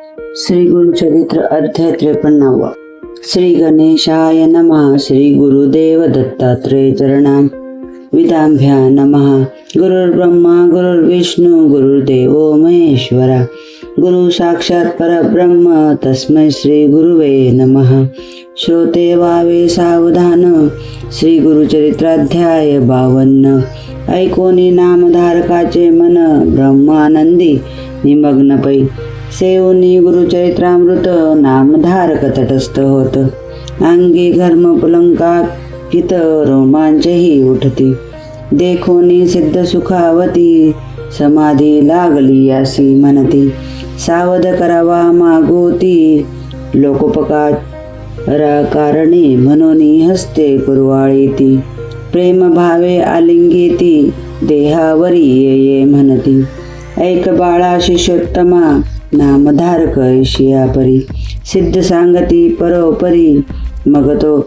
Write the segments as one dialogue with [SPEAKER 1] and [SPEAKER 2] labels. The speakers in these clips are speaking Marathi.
[SPEAKER 1] श्री गुरुचरित्र अध्याय 53. श्री गणेशाय नमः. श्री गुरुदेव दत्तात्रेय चरणां विदाभ्या नमः. गुरुर्ब्रह्मा गुरुर्विष्णू गुरुर्देवो महेश्वरा. गुरु साक्षात परब्रह्म तस्मै श्री गुरुवे नमः. श्रोते वावे सावधान. श्री गुरुचरित्राध्याय 52. ऐकोनी नामधारकाचे मन ब्रह्मानंदी निमग्न पै. सेवनी गुरुचरित्रामृत नामधारक तटस्थ होत. अंगी घर्म पुलंकाकित रोमांचही उठती. देखोनी सिद्ध सुखावती समाधी लागली यासी म्हणती. सावध करावा मागोती लोकोपकार कारणे म्हणून हस्ते कुरवाळीती. प्रेम भावे आलिंगीती देहावरी ये म्हणती. ऐक बाळा शिष्योत्तमा नामधारक ऐशिया परी. सिद्ध सांगती परोपरी मग तो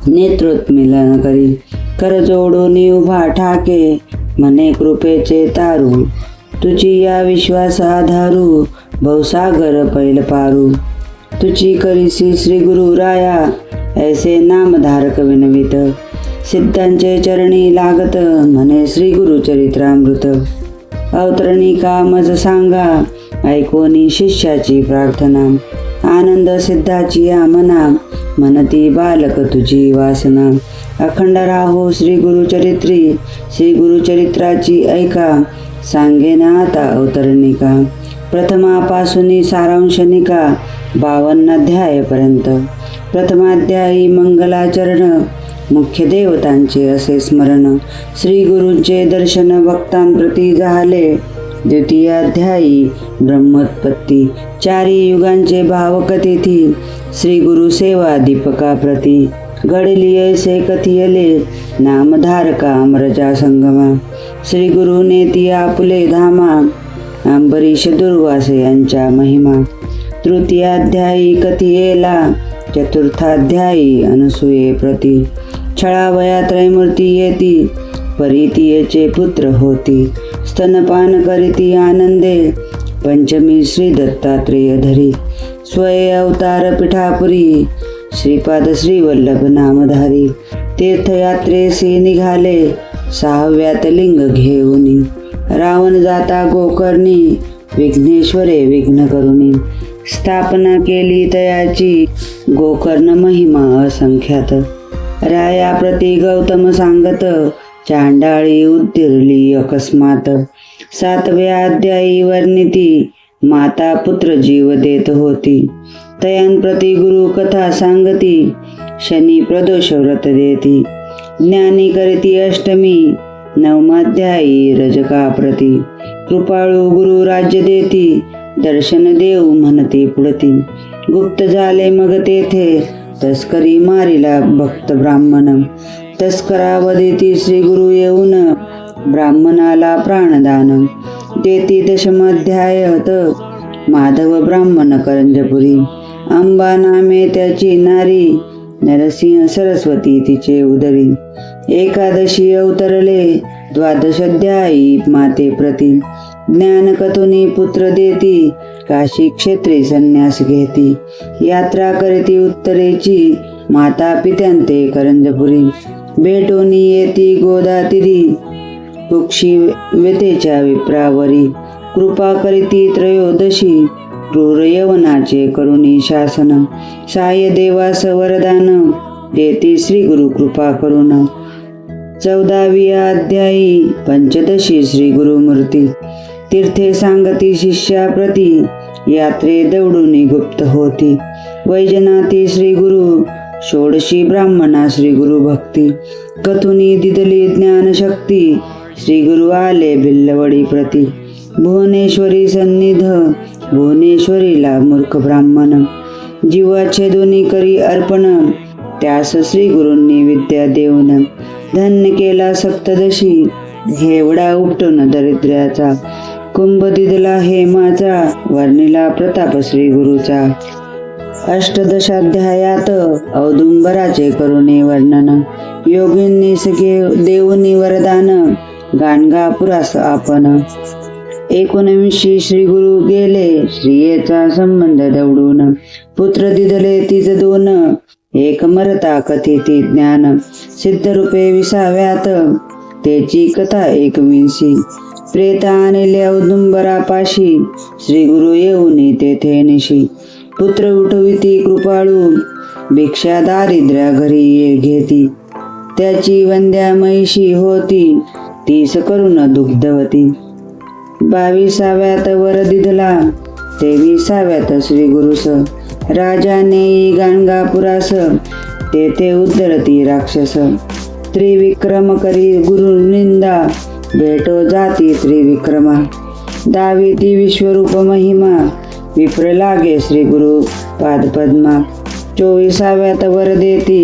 [SPEAKER 1] नेत्रोत्मिलन करी. कर जोडून उभा ठाके मने कृपेचे तारू. तुझी या विश्वासाधारू भवसागर पैल पारू. तुझी करीसी श्री गुरु राया ऐसे नामधारक विनवित. सिद्धांचे चरणी लागत म्हणे श्री गुरुचरित्रामृत. अवतरणिका मज सांगा ऐकोनी शिष्याची प्रार्थना. आनंद सिद्धाची या मना म्हणती बालक तुझी वासना. अखंड राहो श्री गुरुचरित्री श्री गुरुचरित्राची ऐका. सांगेना आता अवतरणिका प्रथमापासून सारांशनिका 52 अध्यायपर्यंत. प्रथमाध्यायी मंगलाचरण मुख्य देवतांचे असे स्मरण. श्री गुरूंचे दर्शन भक्तांप्रती झाले. द्वितीयाध्यायी ब्रह्मोत्पत्ती. 4 युगांचे भावकथिती श्री गुरु सेवा दीपकाप्रती. घडली ऐसे कथियले नामधारका अमरजा संगमा. श्री गुरु नेती आपुले धामा अंबरीश दुर्वासे यांच्या महिमा. तृतीयाध्यायी कथियेला. चतुर्थाध्यायी अनसूये प्रती. छळावया त्रैमूर्ती येती परितीयेचे पुत्र होती. स्तनपान करीती आनंदे पंचमी श्री दत्तात्रेय धरी. स्वये अवतार पिठापुरी श्रीपाद श्री वल्लभ नामधारी. तीर्थयात्रेसी निघाले 6व्यात लिंग घेऊनी. रावण जाता गोकर्णी विघ्नेश्वरे विघ्न करुनी. स्थापना केली तयाची गोकर्ण महिमा असंख्यात. राया प्रति गौतम सांगत चांडाळी उद्दिरली अकस्मात. 7व्या अध्यायी वर्णिती माता पुत्र जीव देत होती. तयांप्रती गुरु कथा सांगती शनी प्रदोष व्रत देती. ज्ञानी करीती अष्टमी 9वाध्यायी रजका प्रती. कृपाळू गुरु राज्य देती दर्शन देऊ म्हणती पुढती. गुप्त झाले मग तेथे तस्करी मारिला भक्त ब्राह्मण. तस्करावदेती श्री गुरु येऊन ब्राह्मणाला प्राणदान. देती दशमाध्यायत माधव ब्राह्मण करंजपुरी. अंबा नामे त्याची नारी नरसिंह सरस्वती तिचे उदरी. एकादशी अवतरले 12 अध्यायी माते प्रती. ज्ञान कथुनी पुत्र देती काशी क्षेत्री संन्यास घेती. यात्रा करीती उत्तरेची माता पित्यांते करंजपुरी. भेटोनी येती गोदातिरी कुक्षी व्यतेच्या विप्रावरी. कृपा करीती त्रयोदशी क्रूर यवनाचे करुणी शासन. साय देवास वरदान देती श्री गुरु कृपा करुण. 14व्या अध्यायी पंचदशी श्री गुरुमूर्ती. तीर्थे सांगती शिष्याप्रती यात्रे दौडूनी गुप्त होती. वैजनाती श्री गुरु षोडशी ब्राह्मणा श्री गुरु भक्ती. कथुनी दिदली ज्ञान शक्ती श्री गुरु आले भिल्लवडी प्रती. भुवनेश्वरी सन्निध भुवनेश्वरीला मूर्ख ब्राह्मण. जीवाचे दोन्ही करी अर्पण त्यास श्री गुरूंनी विद्या देऊन. धन्य केला सप्तदशी घेवडा उपटून दरिद्र्याचा. कुंभ दिदला हेमाचा वर्णिला प्रताप श्री गुरुचा. अष्टदशाध्यायात औदुंबराचे करुणे वर्णन. योगींनी सगळे देऊनी वरदान गाणगापुरास आपण. 19 श्री गुरु गेले श्रियेचा संबंध दवडून. पुत्र दिधले तिज दोन, एक मरता कथिती ज्ञान. सिद्ध रूपे विसाव्यात, त्याची कथा एकविंशी. प्रेत आणले औदुंबरापाशी, श्री गुरु येऊनी तेथे निशी. पुत्र उठविती कृपाळू, भिक्षा दारिद्र्या घरी ये घेती. त्याची वंद्या महिषी होती, 30 करून दुग्धवती. 22व्यात वर दिधला, 23व्यात श्री गुरुस. राजाने गाणगापुरास, तेथे उद्धरती राक्षस. त्रिविक्रम करी गुरु निंदा, भेटो जाती त्रिविक्रमा. दाविती विश्वरूप महिमा, विप्र लागे श्री गुरु पादपद्मा. 24व्यात वर देती,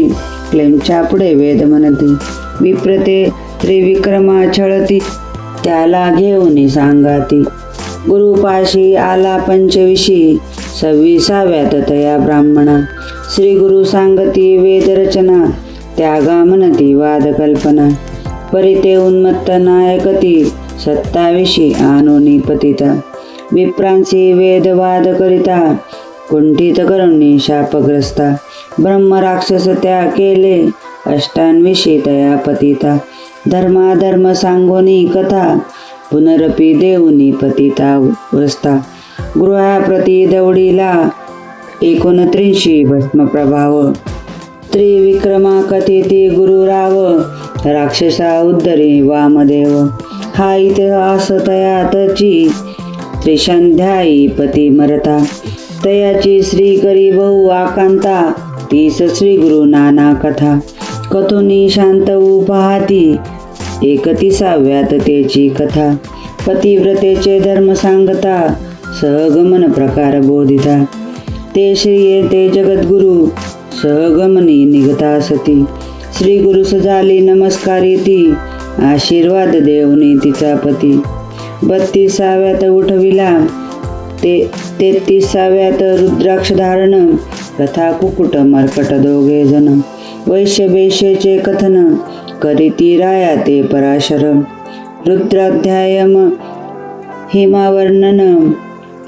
[SPEAKER 1] क्लेमच्या पुढे वेद म्हणती. विप्रते त्रिविक्रमा छळती, त्याला घेऊन सांगाती. गुरुपाशी आला 25, 26व्यात तया ब्राह्मणा. श्री गुरु सांगती वेदरचना, त्यागा म्हणती वाद कल्पना. परिते उन्मत्त नायकती, 27 आणोनी पतिता. विप्रांसी वेदवाद करिता, कुंठित करुणी शापग्रस्ता. ब्रह्म राक्षस त्या केले, 28 तया पतिता. धर्माधर्म सांगोनी कथा, पुनरपी देऊनी पतिता ग्रस्ता. गृहाप्रती दवडीला, 29 भस्म प्रभाव. त्रिविक्रमा कथिती गुरुराव, राक्षसा उद्धरी वामदेव. हा इतिहास तयातची, त्रिशंध्यायी पती मरता. तयाची श्री करी बहु आकांता, 30 श्री गुरु नाना कथा. कथोनी शांत पाहती, 31व्यात त्याची कथा. पतिव्रतेचे धर्म सांगता, सहगमन प्रकार बोधिता. ते श्री ते जगद्गुरु, सहगमनी निघता सती. श्री गुरु सजाली नमस्कारी ती, आशीर्वाद देवनी तिचा पती. 32व्यात उठविला, 33व्यात रुद्राक्ष धारण. कथा कुकुट मर्कट दोघे जण. वैश्य बेश्येचे कथन, करीती राया ते पराशर. रुद्राध्यायम हिमावर्णन,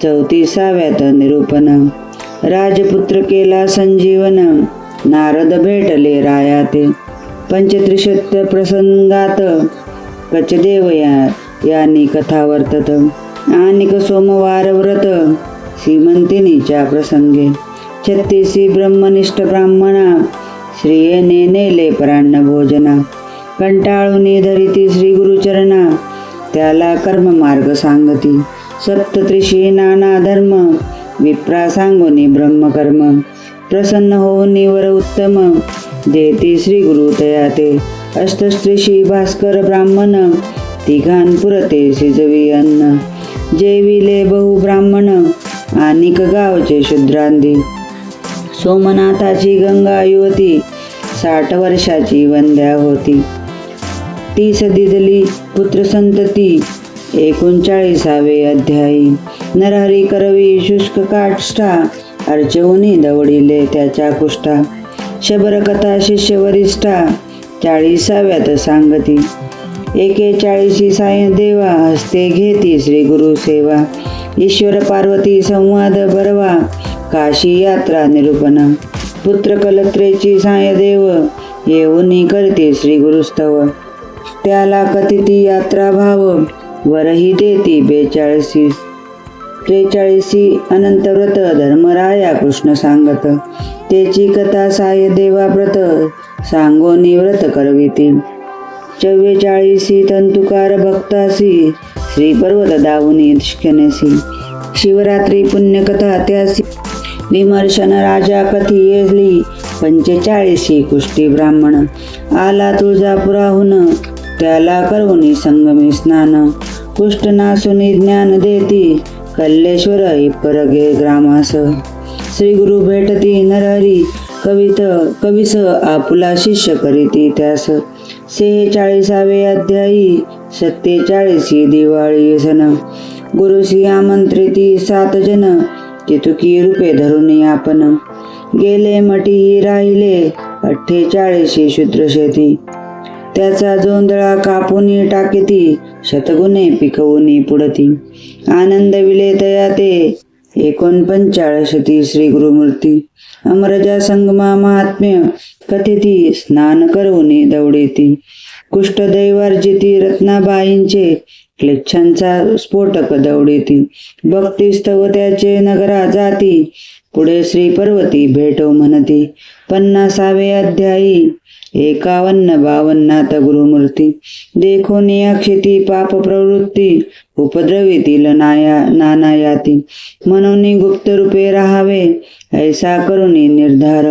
[SPEAKER 1] 34व्यात निरूपण. राजपुत्र केला संजीवन, नारद भेटले राया ते. पंचत्रिशत प्रसंगात, कचदेव यांनी कथा वर्तत. आणिक सोमवार व्रत, सीमंतिनीच्या प्रसंगे. 36 ब्रह्मनिष्ठ ब्राह्मणा, श्रियेने नेले परान्न भोजना. कंटाळूनी धरिती श्री गुरुचरणा, त्याला कर्म मार्ग सांगती. 37 नाना धर्म, विप्रा सांगोनी ब्रह्मकर्म. प्रसन्न होऊनी वर उत्तम, देती श्री गुरु तया ते. 38 भास्कर ब्राह्मण, तिघान पुरते शिजवी अन्न. जेविले बहु ब्राह्मण, आणिक गावचे शूद्रांदी. सोमनाथाची गंगा युवती, 60 वर्षाची वंद्या होती. 30 दिधली पुत्र संतती, 39वे अध्यायी. नरहरी करवी शुष्क काष्टा, अर्चवनी दवडिले त्याच्या कुष्ठा. शबरकथा शिष्य वरिष्ठा, 40व्यात सांगती. 41 साय देवा, हस्ते घेती श्री गुरु सेवा. ईश्वर पार्वती संवाद बरवा, काशी यात्रा निरूपण. पुत्र कलत्रेची साय देव, येऊनी करते श्री गुरुस्तव. त्याला कथिती यात्रा भाव, वरही देती 42. 43 अनंत व्रत, धर्मराया कृष्ण सांगत. त्याची कथा साय देवा व्रत, सांगोनी व्रत करविती. 44 तंतुकार भक्तासी, श्री पर्वत दावुनी निष्कनेसी. शिवरात्री पुण्यकथा त्यासी, विमर्शन राजा कथी येली. 45 कुष्टी ब्राह्मण, आला तुळजापुराहून, त्याला करुणी संगमी स्नान. कुष्ठ नासुनी ज्ञान देती, कल्लेश्वर परगे ग्रामास. श्री गुरु भेटती नरहरी, कविस आपुला शिष्य करीती त्यास. 46वे अध्यायी, 47 दिवाळी सण. गुरुसी आमंत्रिती 7 जन, चितुकी रूपे धरुनी आपण. गेले मठी राहिले, 48 शूद्र शेती. त्याचा जोंधळा कापुनी टाकीती, शतगुणे पिकवूनी पुढती. आनंद विलेतया ते 49 श्री गुरुमूर्ती. अमरजा संगमा महात्म्य कथिती, स्नान करूनी दौडेती. कुष्ठदैवार्जिती रत्नाबाईंचे, क्लेच्छांचा स्फोटक दौडेती. भक्तिस्तव त्याचे नगरा जाती, पुढे श्री पर्वती भेटो म्हणती. 50वे अध्यायी 51-52 गुरुमूर्ती. देखो नियाक्षिती पाप प्रवृत्ती, उपद्रवीतील नानायाती. म्हणून गुप्त रूपे राहावे, ऐसा करुणी निर्धार.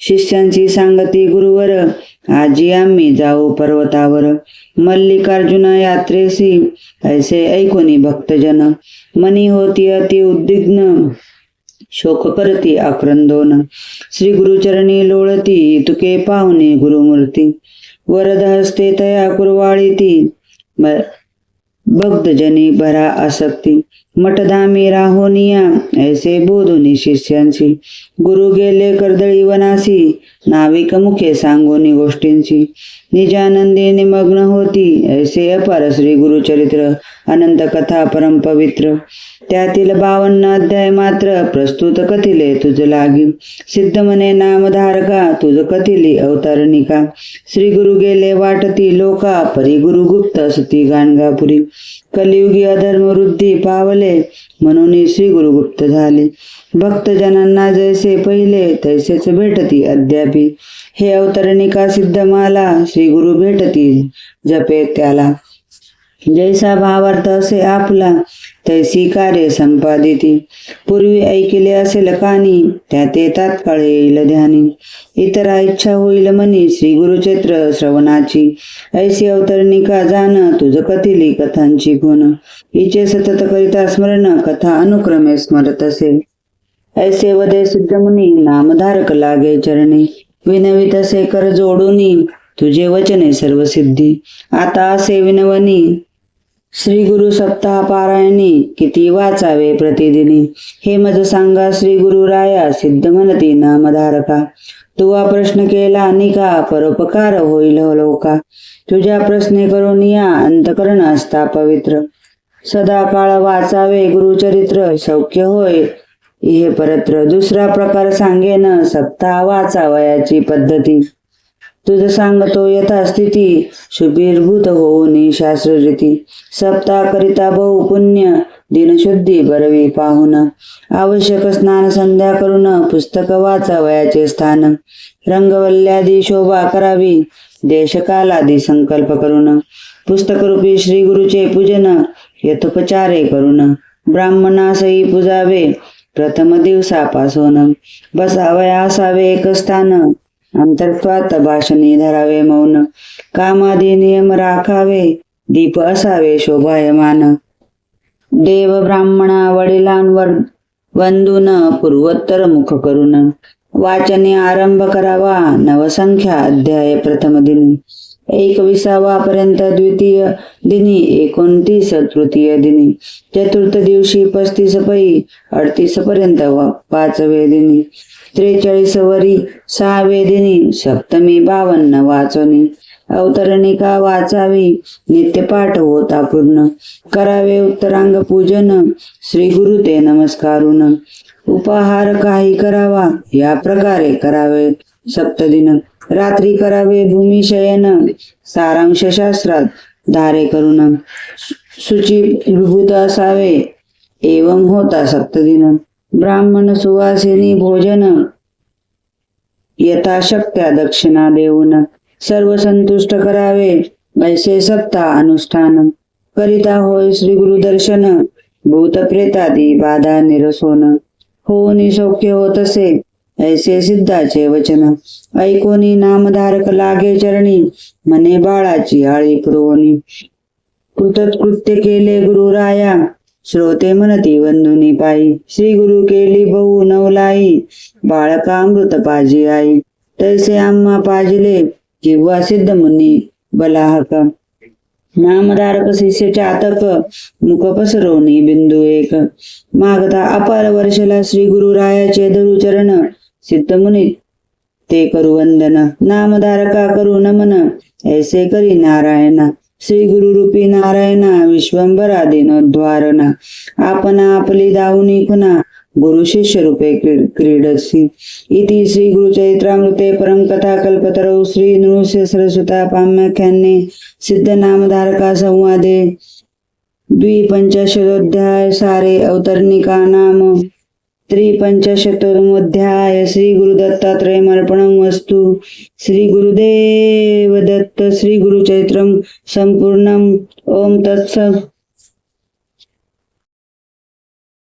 [SPEAKER 1] शिष्यांची सांगती गुरुवर, आजी आम्ही जाऊ पर्वतावर. मल्लिकार्जुना यात्रेसी, ऐसे ऐकुनी भक्तजन. मनी होती अति उद्विग्न, शोक करती आक्रंदोन. श्री गुरुचरणी लोळती, तुके पाहुणे गुरुमूर्ती. वरद हस्ते तया कुरवाळीती, भक्तजनी भरा आसक्ती. मठधामी राहोनिया, ऐसे बोधुनी शिष्यांची. गुरु गेले कर्दळी वनासी, नाविक मुखे सांगोनी गोष्टींची. निजानंदी निमग्न होती, ऐसे अपार श्री गुरुचरित्र. अनंत कथा परम पवित्र. त्यातील 52 अध्याय मात्र प्रस्तुत कथिले तुझ लागी. सिद्ध म्हणे नामधारका, तुझ कथिली अवतरणिका. श्री गुरु गेले वाटती लोका, परी गुरु गुप्त असती गाणगापुरी. कलियुगी अधर्म वृद्धी पावले, म्हणून श्री गुरु गुप्त झाले. भक्तजनांना जैसे पहिले, तैसेच भेटती अद्यापी. हे अवतरणिका सिद्ध माला, श्री गुरु भेटती जपे त्याला. जैसा भावार्थ असे आपला, तैसी कार्य संपादिती. पूर्वी ऐकिले असेल कानी, त्या ते तात्काळ येईल ध्यानी. इतरा इच्छा होईल मनी, श्री गुरुचरित्र श्रवणाची. ऐसी अवतरणिका जाण, तुझ कथिली कथांची गुण. हिचे सतत करिता स्मरण, कथा अनुक्रमे स्मरत असे. ऐसे वदे सिद्ध मुनी, नामधारक लागे चरणी. विनवित असे कर जोडूनी, तुझे वचने सर्व सिद्धी. आता असे विनवनी, श्री गुरु सप्ताह पारायणी. किती वाचावे प्रतिदिनी. हे मज सांगा श्री गुरु राया, सिद्ध म्हणती नामधारका. तुवा प्रश्न केला निका, परोपकार होईल लोका. तुझ्या प्रश्ने करून या, अंतकरण असता पवित्र. सदा काळ वाचावे गुरुचरित्र, सौख्य होय इहे परत्र. दुसरा प्रकार सांगेन, सप्ताह वाचावयाची पद्धती. तुझ सांगतो यथास्थिती, शुभीर्भूत होऊनी शास्त्ररीती. सप्ताह करिता बहु पुण्य, दिनशुद्धी बरवी पाहुन. आवश्यक स्नान संध्या करून, पुस्तक वाचावयाचे स्थान. रंगवल्ल्यादी शोभा करावी, देशकालादी संकल्प करून. पुस्तकरूपी श्री गुरुचे पूजन, यथोपचारे करून. ब्राह्मणासही पूजावे, प्रथम दिवसापासून. बसावया असावे एक स्थान, अंतर्त्वात भाषणी धरावे मौन. कामादी नियम राखावे, दीप असावे शोभायमान. देव ब्राह्मणा वडिलांवर वंदून, पूर्वोत्तर मुख करून. वाचने आरंभ करावा, नवसंख्या अध्याय प्रथम दिनी. 21 पर्यंत द्वितीय दिनी, 29 तृतीय दिनी. चतुर्थ दिवशी 35 पै, 38 पर्यंत 5वे दिनी. 43 वरी 6वे दिनी, सप्तमी 52 वाचनी. अवतरणिका वाचावी, नित्यपाठ होता पूर्ण. करावे उत्तरांग पूजन, श्री गुरु ते नमस्कारून. उपहार काही करावा, या प्रकारे करावे सप्तदिन. रात्री करावे भूमिशयन, सारांश शास्त्रात धारे करून. शुची विभूत असावे, एवं होता सप्तदिन. ब्राह्मण सुवासिनी भोजन, यथाशक्त्या दक्षिणा देऊन. सर्व संतुष्ट करावे, ऐसे सप्ताह अनुष्ठान. करिता होय श्री गुरु दर्शन, भूत प्रेतादी बाधा निरसोन. होऊनी सौख्य होत असे, ऐसे सिद्धाचे वचन. ऐकोनी नामधारक लागे चरणी, मने बाळाची आळी पुरवणी. कृतकृत्य केले गुरुराया, श्रोते म्हणती वंदुनी पायी. श्री गुरु केली बहु नवलाई, बाळकामृत पाजी आई. तैसे आम्हा पाजिले, किंवा सिद्ध मुनी बलाहक. नामधारक शिष्य चातक, मुख पसरवणी बिंदू एक. मागता अपार वर्षला श्री गुरु रायाचे धरू चरण, सिद्ध मुनी ते करू वंदन. नामधारका करू नमन, ऐसे करी नारायणा श्री गुरुरूपी नारायणा विश्वंभरा दिनोद्वारणा आपण आपली दावुनी खुना गुरु शिष्य रूपे क्रीडसी इति श्री गुरुचरित्रामृते परम कथा कल्पतरौ श्री नृस्य सरस्वता पाम्याख्याने सिद्ध नामधारका संवादे द्विपंचाशदोध्याय सारे अवतरणिका नाम त्रिपंचाशतमोध्याय श्री गुरुदत्तात्रयमर्पणं वस्तु श्री गुरुदेव दत्त श्री गुरुचरित्रं संपूर्णम् ओम तत्सत्।